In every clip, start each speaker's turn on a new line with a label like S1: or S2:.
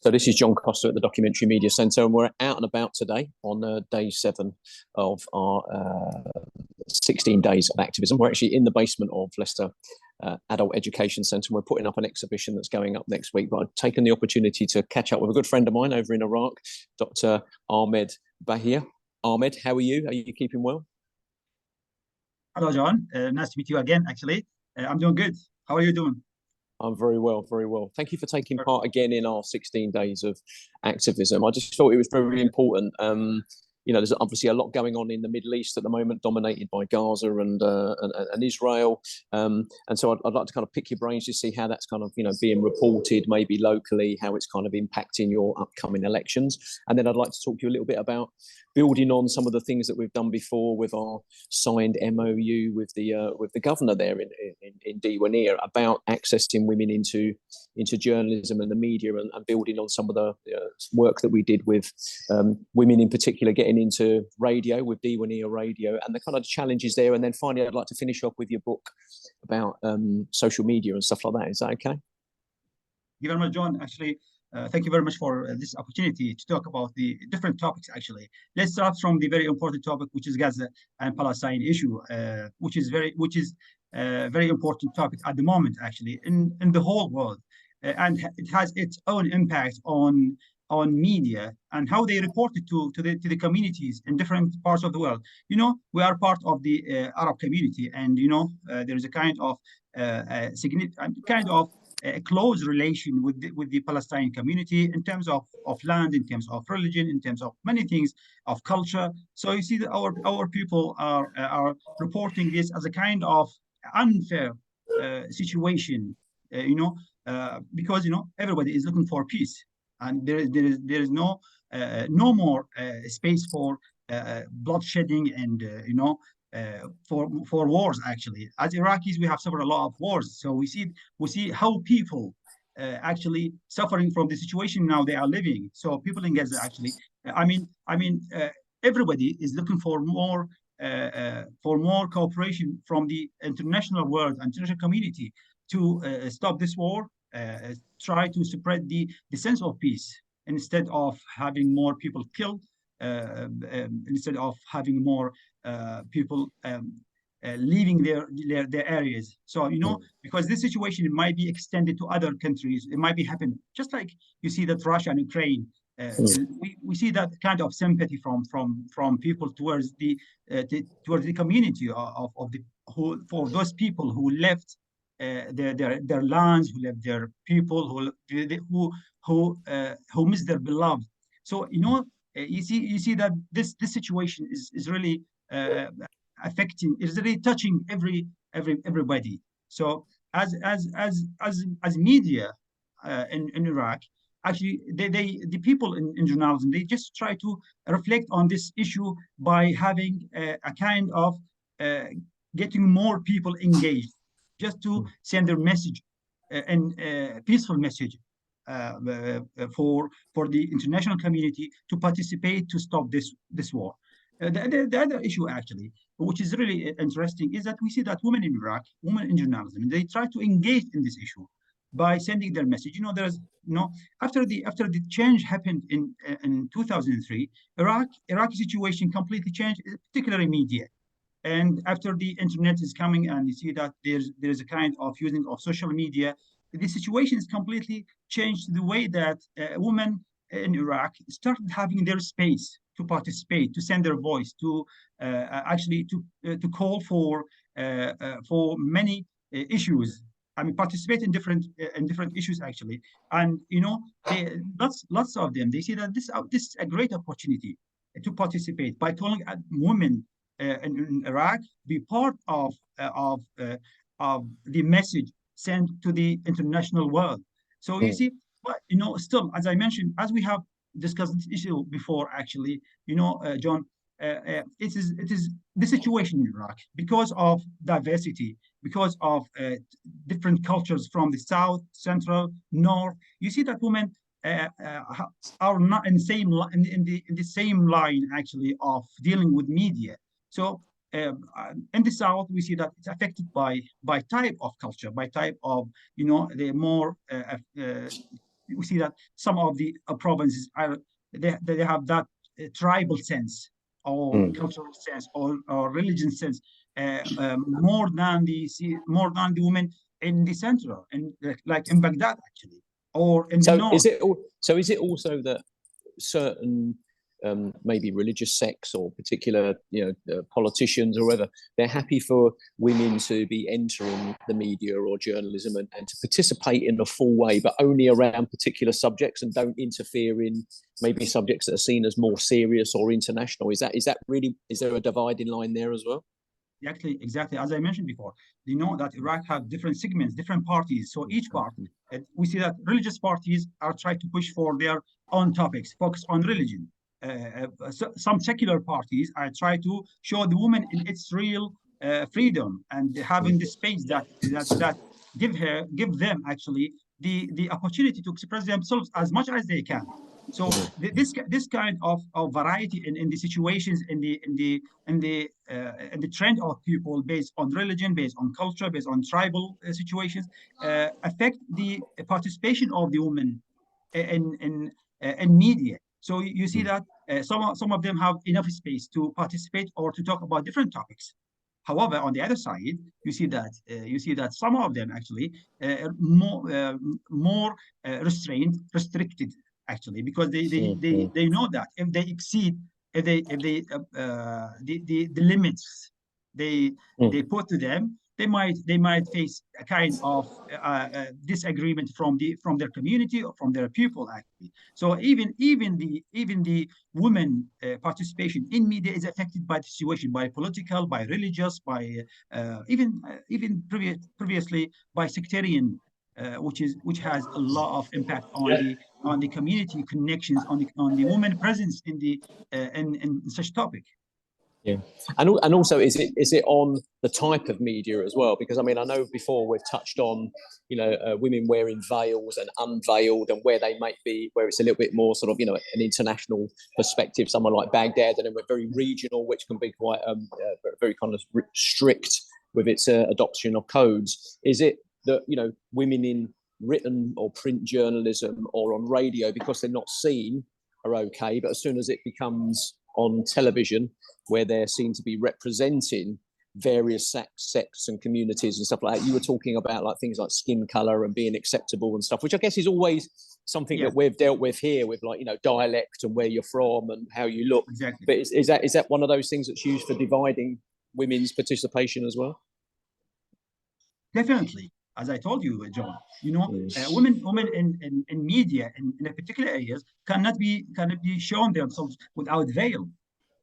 S1: So this is John Costa at the Documentary Media Centre, and we're out and about today on day 7 of our 16 days of activism. We're actually in the basement of Leicester Adult Education Centre, and we're putting up an exhibition that's going up next week. But I've taken the opportunity to catch up with a good friend of mine over in Iraq, Dr. Ahmed Bahiya. Ahmed, how are you? Are you keeping well?
S2: Hello, John. Nice to meet you again, actually. I'm doing good. How are you doing?
S1: I'm very well, very well. Thank you for taking part again in our 16 days of activism. I just thought it was very important. There's obviously a lot going on in the Middle East at the moment, dominated by Gaza and Israel. And so I'd like to kind of pick your brains to see how that's kind of, being reported maybe locally, how it's kind of impacting your upcoming elections. And then I'd like to talk to you a little bit about building on some of the things that we've done before with our signed MOU with the governor there in Diwanir about accessing women into journalism and the media, and building on some of the work that we did with women in particular getting into radio with Diwanir Radio and the kind of challenges there. And then finally, I'd like to finish off with your book about social media and stuff like that. Is that okay?
S2: Thank you very much, John. Actually, thank you very much for this opportunity to talk about the different topics. Actually, let's start from the very important topic, which is Gaza and Palestine issue, which is very important topic at the moment, actually, in the whole world, and it has its own impact on media and how they report it to the communities in different parts of the world. We are part of the Arab community, and there is a kind of a close relation with the Palestinian community in terms of land, in terms of religion, in terms of many things, of culture. So you see that our people are reporting this as a kind of unfair situation, because everybody is looking for peace, and there is no more space for bloodshedding and for wars. Actually, as Iraqis, we have suffered a lot of wars, so we see how people actually suffering from the situation now they are living. So people in Gaza, actually, everybody is looking for more cooperation from the international world, international community, to stop this war, try to spread the sense of peace instead of having more people killed, instead of having more people leaving their areas. So because this situation might be extended to other countries, it might be happening just like you see that Russia and Ukraine. We see that kind of sympathy from people towards the community for those people who left their lands, who left their people, who miss their beloved. So you see that this situation is really affecting, is really touching everybody. So as media in Iraq, actually, the people in journalism, they just try to reflect on this issue by having a kind of getting more people engaged, just to send their message, and peaceful message, for the international community to participate to stop this war. The other issue, actually, which is really interesting, is that we see that women in Iraq, women in journalism, they try to engage in this issue by sending their message. There's after the change happened in 2003, Iraqi situation completely changed, particularly media. And after the internet is coming, and you see that there's a kind of using of social media, the situation is completely changed, the way that women in Iraq started having their space to participate, to send their voice, to actually to call for many issues. Participate in different issues, actually. And lots of them, they see that this is a great opportunity to participate by calling women in Iraq be part of the message sent to the international world. So you see, but still, as I mentioned, as we have discussed this issue before, actually, John, it is the situation in Iraq, because of diversity, because of different cultures from the south, central, north. You see that women are not in the same line, actually, of dealing with media. So in the south, we see that it's affected by type of culture, by type of the more we see that some of the provinces are they have that tribal sense or cultural sense or religion sense more than the women in the center and like in Baghdad actually or in the north.
S1: Is it also that certain maybe religious sects or particular politicians or whatever, they're happy for women to be entering the media or journalism and to participate in a full way, but only around particular subjects and don't interfere in maybe subjects that are seen as more serious or international? Is there a dividing line there as well?
S2: Exactly. As I mentioned before, you know that Iraq have different segments, different parties. So each part, we see that religious parties are trying to push for their own topics, focus on religion. Some secular parties are trying to show the woman in its real freedom and having the space that give them actually the opportunity to express themselves as much as they can. So this kind of variety in the situations in the trend of people based on religion, based on culture, based on tribal situations affect the participation of the women in media. So you see that some of them have enough space to participate or to talk about different topics. However, on the other side, you see that some of them actually more restricted actually because they know that if they exceed if they the limits they put to them, they might face a kind of disagreement from their community or from their people actually. So even the women participation in media is affected by the situation, by political, by religious, by even previously by sectarian, which has a lot of impact on the community connections, on the women presence in the in such topic.
S1: Yeah, and also is it on the type of media as well? Because I mean, I know before we've touched on women wearing veils and unveiled, and where they might be, where it's a little bit more sort of an international perspective. Someone like Baghdad, and then we're very regional, which can be quite very kind of strict with its adoption of codes. Is it that women in written or print journalism or on radio, because they're not seen, are okay, but as soon as it becomes on television, where they're seen to be representing various sects and communities and stuff like that. You were talking about like things like skin color and being acceptable and stuff, which I guess is always something that we've dealt with here with like, dialect and where you're from and how you look.
S2: Exactly.
S1: But is that one of those things that's used for dividing women's participation as well?
S2: Definitely. As I told you, John, women in media in a particular areas cannot be shown themselves without veil.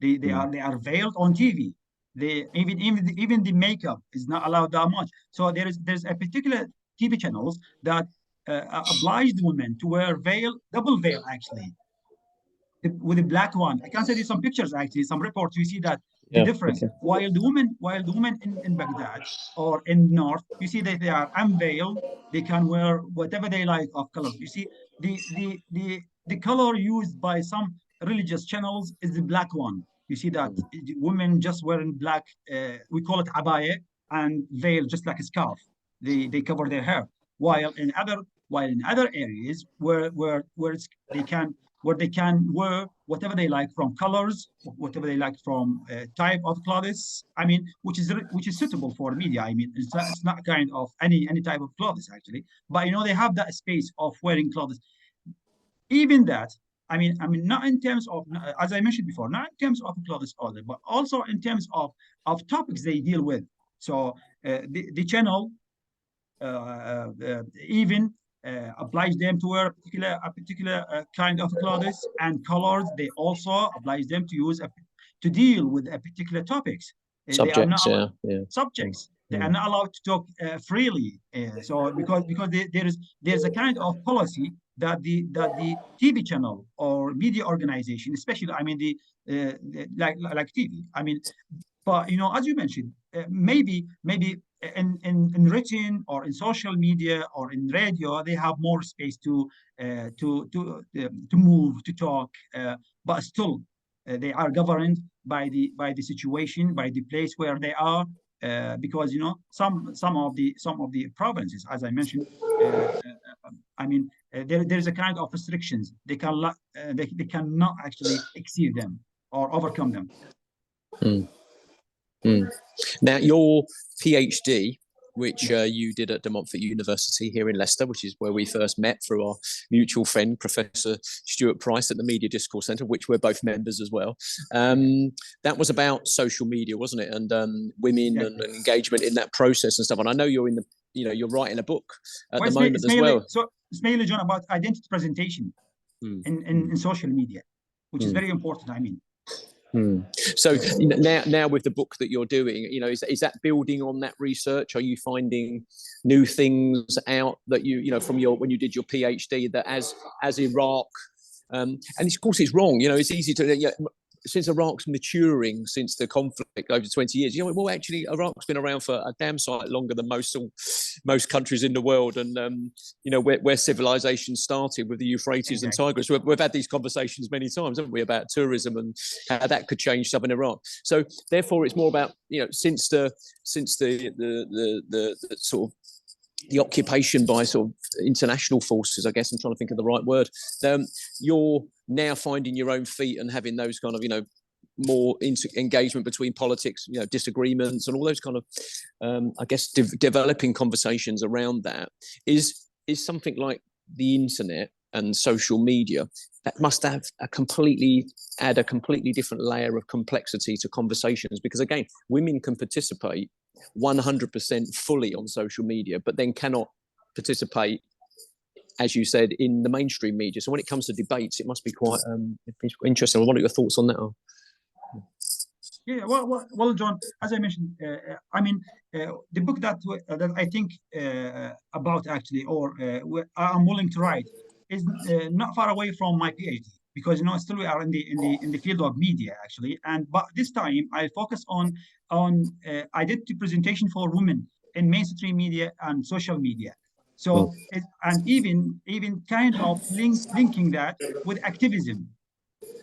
S2: They are veiled on TV. They even the makeup is not allowed that much. So there's a particular TV channels that oblige the women to wear double veil actually, with a black one. I can send you some pictures actually, some reports. You see that the difference. Okay. While the women in Baghdad or in North, you see that they are unveiled. They can wear whatever they like of colors. You see the color used by some religious channels is the black one. You see that women just wearing black. We call it abaya and veil, just like a scarf. They cover their hair. While in other areas where they can wear whatever they like from colors, whatever they like from type of clothes. I mean, which is suitable for media. I mean, it's not kind of any type of clothes actually, but they have that space of wearing clothes. Even that, I mean, not in terms of, as I mentioned before, not in terms of clothes only, but also in terms of topics they deal with. So the channel even oblige them to wear a particular kind of clothes and colors. They also oblige them to use to deal with a particular topics.
S1: Subjects,
S2: they are not
S1: yeah.
S2: subjects. They are not allowed to talk freely. So because there's a kind of policy that the TV channel or media organization, especially, I mean like TV. I mean, but as you mentioned, maybe in written or in social media or in radio, they have more space to move, to talk, but still they are governed by the situation, by the place where they are, because some of the provinces, as I mentioned, I mean, there's a kind of restrictions. They cannot actually exceed them or overcome them.
S1: Mm. Mm. Now, your PhD, which you did at De Montfort University here in Leicester, which is where we first met through our mutual friend, Professor Stuart Price at the Media Discourse Centre, which we're both members as well. That was about social media, wasn't it? And women and engagement in that process and stuff. And I know you're in the, you're writing a book at the moment as well.
S2: So it's mainly, John, about identity presentation in social media, which is very important, I mean.
S1: So now with the book that you're doing, is that building on that research? Are you finding new things out that from when you did your PhD, that as Iraq, and of course it's wrong, it's easy to, since Iraq's maturing since the conflict over 20 years, well, actually Iraq's been around for a damn sight longer than most countries in the world, and where civilization started with the Euphrates and Tigris. We've had these conversations many times, haven't we, about tourism and how that could change southern Iraq. So therefore, it's more about since the sort of the occupation by sort of international forces, I guess I'm trying to think of the right word. You're now finding your own feet and having those kind of, more engagement between politics, disagreements and all those kind of, I guess, developing conversations around that. Is something like the internet and social media that must have add a completely different layer of complexity to conversations, because again, women can participate 100% fully on social media, but then cannot participate, as you said, in the mainstream media. So when it comes to debates, it must be quite interesting. I wonder what your thoughts on that are.
S2: Yeah, well, John, as I mentioned, the book that I think about actually, or I'm willing to write, is not far away from my PhD, because still we are in the field of media actually, but this time I focus on identity presentation for women in mainstream media and social media. So and even kind of linking that with activism,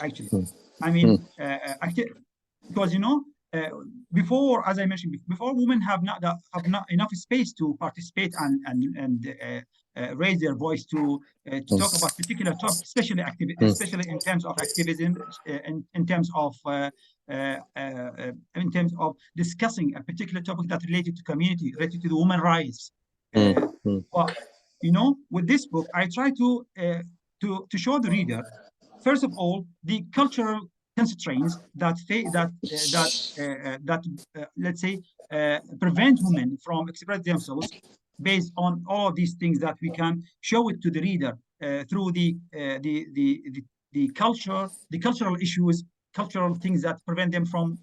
S2: actually. I mean, because before, as I mentioned before, women have not enough space to participate and raise their voice to talk about particular topics, especially in terms of activism, in terms of discussing a particular topic that related to community, related to the women rights. But with this book, I try to show the reader, first of all, the cultural constraints that let's say prevent women from expressing themselves, based on all of these things that we can show it to the reader through the cultural issues, cultural things that prevent them from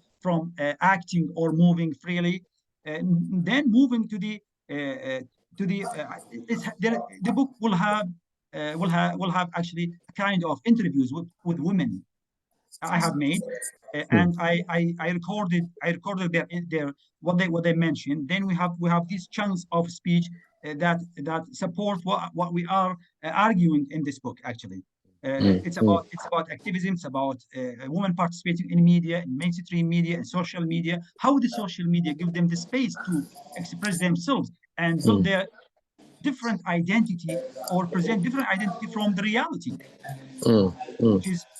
S2: acting or moving freely. Then moving to the book will have actually a kind of interviews with women I have made, and I recorded their what they mentioned. Then we have these chunks of speech that support what we are arguing in this book. Actually, it's about activism. It's about women participating in media, in mainstream media, and social media. How the social media give them the space to express themselves and build their different identity, or present different identity from the reality.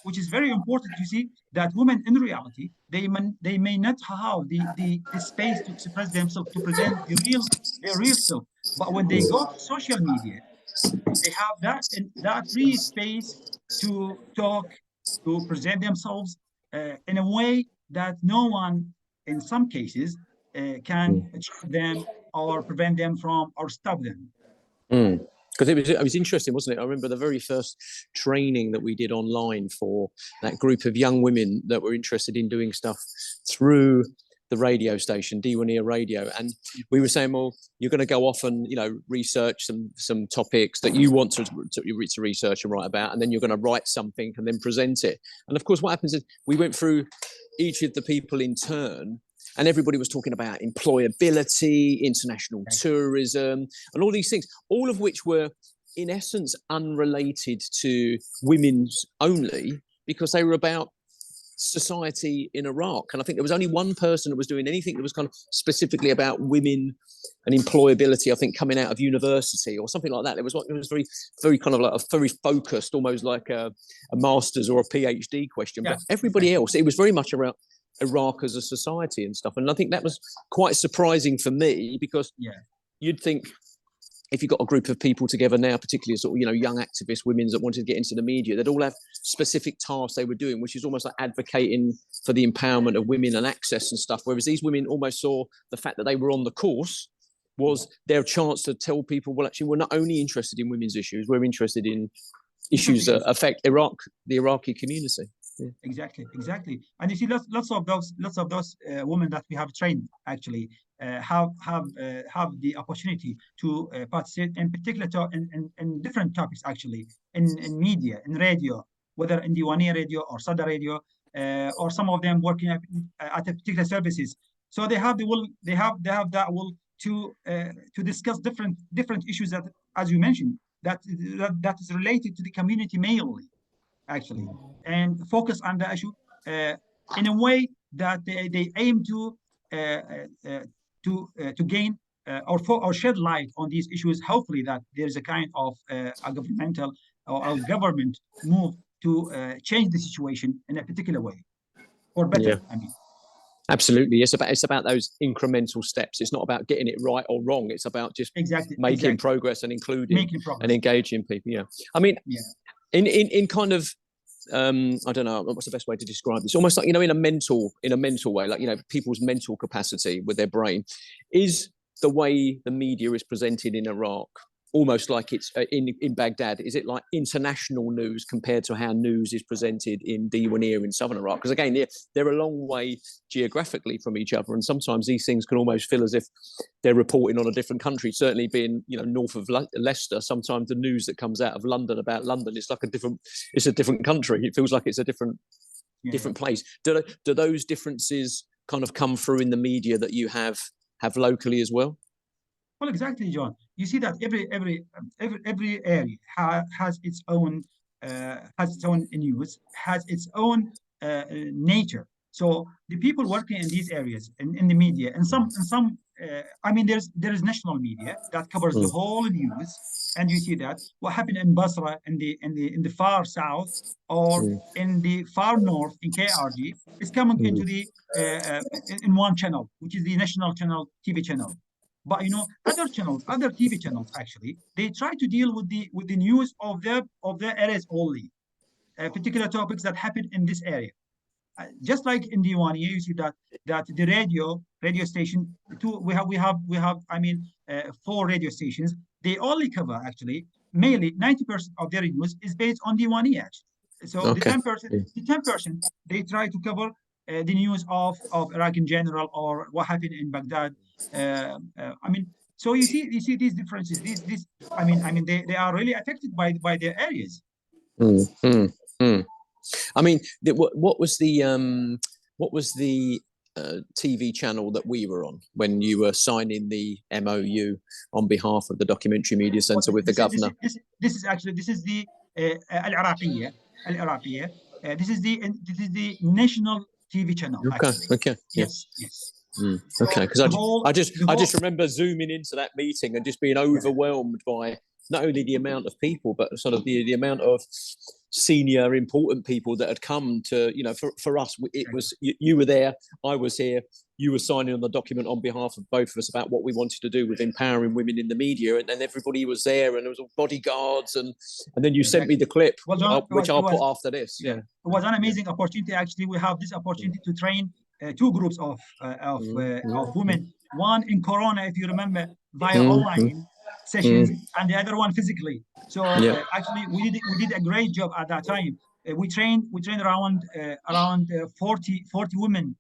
S2: Which is very important. You see that women in reality, they may not have the space to express themselves, to present their real self, but when they go to social media, they have that free space to talk, to present themselves in a way that no one, in some cases, can achieve them or prevent them from or stop them.
S1: Because it was interesting, wasn't it? I remember the very first training that we did online for that group of young women that were interested in doing stuff through the radio station, Diwania Radio, and we were saying, well, you're going to go off and research some topics that you want to research and write about, and then you're going to write something and then present it. And of course, what happens is we went through each of the people in turn, and everybody was talking about employability, international tourism, and all these things, all of which were, in essence, unrelated to women's only, because they were about society in Iraq. And I think there was only one person that was doing anything that was kind of specifically about women and employability, I think, coming out of university or something like that. It was very, very kind of like a very focused, almost like a master's or a PhD question.
S2: Yeah,
S1: but everybody else, it was very much around Iraq as a society and stuff. And I think that was quite surprising for me, because you'd think, if you've got a group of people together now, particularly sort of, young activists, women that wanted to get into the media, they'd all have specific tasks they were doing, which is almost like advocating for the empowerment of women and access and stuff. Whereas these women almost saw the fact that they were on the course was their chance to tell people, well, actually, we're not only interested in women's issues, we're interested in issues that affect the Iraqi community. Yeah.
S2: Exactly. And you see, lots of those women that we have trained actually have the opportunity to participate in particular in different topics, actually, in media, in radio, whether in Diwaniyah radio or Sada radio, or some of them working at a particular services. So they have the will, they have that will to discuss different issues that, as you mentioned, that is related to the community mainly, actually, and focus on the issue in a way that they aim to gain or shed light on these issues. Hopefully, that there is a kind of a governmental or government move to change the situation in a particular way, or better.
S1: Yeah.
S2: I mean.
S1: Absolutely, it's about those incremental steps. It's not about getting it right or wrong. It's about just making progress and including and engaging people. Yeah, I mean, in kind of, I don't know what's the best way to describe this. Almost like, in a mental way, like, people's mental capacity with their brain. Is the way the media is presented in Iraq almost like it's in Baghdad? Is it like international news compared to how news is presented in Diwaniyah in southern Iraq? Because again, they're a long way geographically from each other, and sometimes these things can almost feel as if they're reporting on a different country. Certainly, being north of Leicester, sometimes the news that comes out of London about London, it's a different country. It feels like it's a different place. Do those differences kind of come through in the media that you have locally as well?
S2: Well, exactly, John. You see that every area has its own news, has its own nature. So the people working in these areas in the media, and some I mean, there is national media that covers the whole news, and you see that what happened in Basra in the far south, or in the far north in KRG, is coming into the in one channel, which is the national channel, TV channel. But other channels, other TV channels, actually, they try to deal with the news of their areas only, particular topics that happen in this area. Just like in Diwaniyah, you see that the radio station, we have I mean 4 radio stations. They only cover, actually, mainly 90% of their news is based on Diwaniyah, actually. So the 10% they try to cover the news of Iraq in general, or what happened in Baghdad. I mean, so you see these differences. I mean, they are really affected by their areas.
S1: I mean, what was the TV channel that we were on when you were signing the MOU on behalf of the Documentary Media Centre with the governor?
S2: This is the Al-Iraqiyya. This is the national TV channel.
S1: Okay.
S2: Yes.
S1: Okay, because I just remember zooming into that meeting and just being overwhelmed by not only the amount of people, but sort of the amount of senior, important people that had come to, for us, it was, you were there, I was here, you were signing on the document on behalf of both of us about what we wanted to do with empowering women in the media, and everybody was there, and there was all bodyguards, and then you sent me the clip, which I'll put after this. It
S2: was an amazing opportunity. Actually, we have this opportunity to train 2 groups of women. One in Corona, if you remember, via online sessions, and the other one physically. So actually, we did a great job at that time. We trained around 40 women,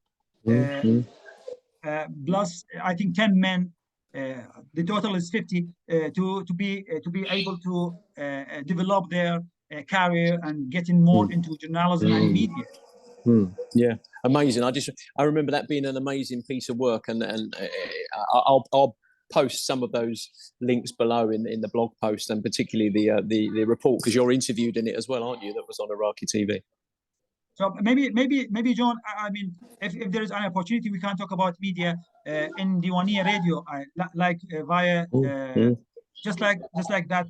S2: plus I think 10 men. The total is 50 to be able to develop their career and getting more into journalism and media.
S1: Yeah, amazing. I remember that being an amazing piece of work, and I'll post some of those links below in the blog post, and particularly the report, because you're interviewed in it as well, aren't you? That was on Iraqi TV.
S2: So maybe John, I mean, if there is an opportunity, we can talk about media in Diwania radio, like via just like that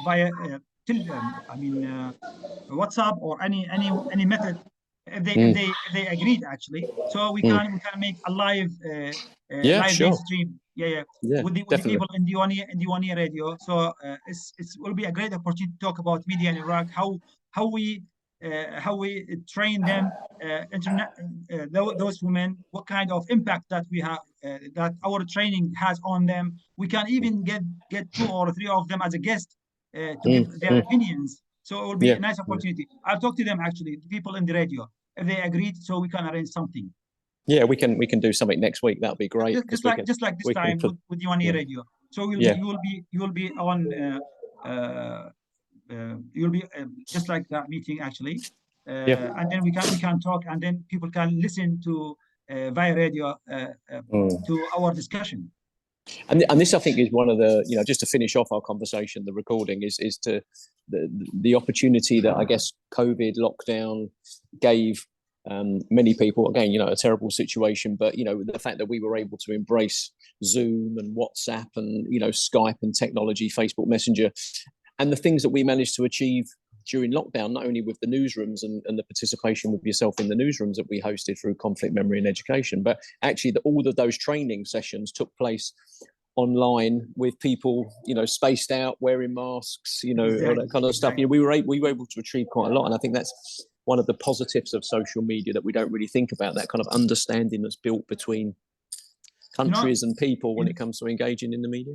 S2: via I mean WhatsApp or any method, if they agreed actually. So we can make a
S1: Yeah,
S2: live based
S1: sure.
S2: stream. Yeah, yeah.
S1: Yeah,
S2: With the
S1: definitely.
S2: people in Diwania radio. So it will be a great opportunity to talk about media in Iraq, how we train them, internet those women, what kind of impact that we have, that our training has on them. We can even get two or three of them as a guest to give their opinions. So it will be
S1: Yeah.
S2: a nice opportunity. I'll talk to them actually, the people in the radio, if they agreed, so we can arrange something.
S1: Yeah, we can do something next week. That'll be great because
S2: Just like this
S1: we can
S2: time
S1: put
S2: with you on
S1: yeah.
S2: radio. So
S1: Yeah.
S2: you will be on you'll be just like that meeting actually,
S1: Yeah.
S2: and then we can talk, and then people can listen to via radio to our discussion.
S1: And this I think is one of the, just to finish off our conversation, the recording is to the opportunity that I guess COVID lockdown gave many people, again, a terrible situation, but the fact that we were able to embrace Zoom and WhatsApp and Skype and technology, Facebook Messenger, and the things that we managed to achieve during lockdown, not only with the newsrooms and the participation with yourself in the newsrooms that we hosted through Conflict Memory and Education, but actually all of those training sessions took place online with people, spaced out, wearing masks,
S2: Exactly.
S1: all that kind of stuff.
S2: Exactly.
S1: We were able to achieve quite a lot, and I think that's one of the positives of social media that we don't really think about, that kind of understanding that's built between countries and people when it comes to engaging in the media.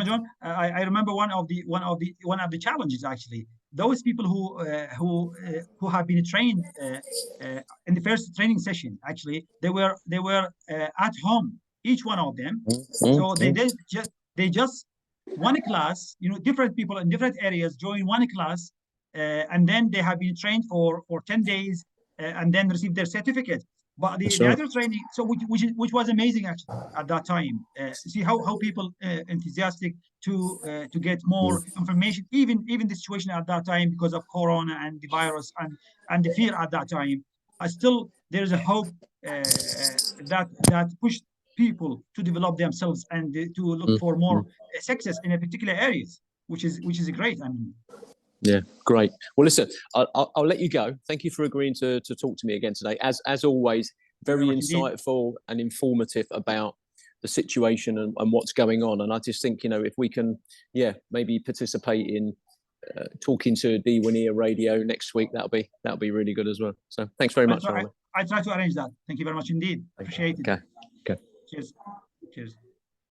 S2: John, I remember one of the challenges actually. Those people who have been trained in the first training session, actually, they were at home, each one of them. So they just one class. Different people in different areas join one class, and then they have been trained for 10 days, and then receive their certificate. But the other training, so which was amazing actually at that time. See how people enthusiastic to get more information, even the situation at that time because of Corona and the virus and the fear at that time. Still, there is a hope that pushed people to develop themselves and to look for more success in a particular areas, which is great. I mean.
S1: Yeah, great. Well, listen, I'll let you go. Thank you for agreeing to talk to me again today. As always, very insightful and informative about the situation and what's going on. And I just think, if we can, maybe participate in talking to Diwania Radio next week, that'll be really good as well. So thanks very much, Rami.
S2: I try to arrange that. Thank you very much indeed. Appreciate it.
S1: Okay.
S2: Cheers. Cheers.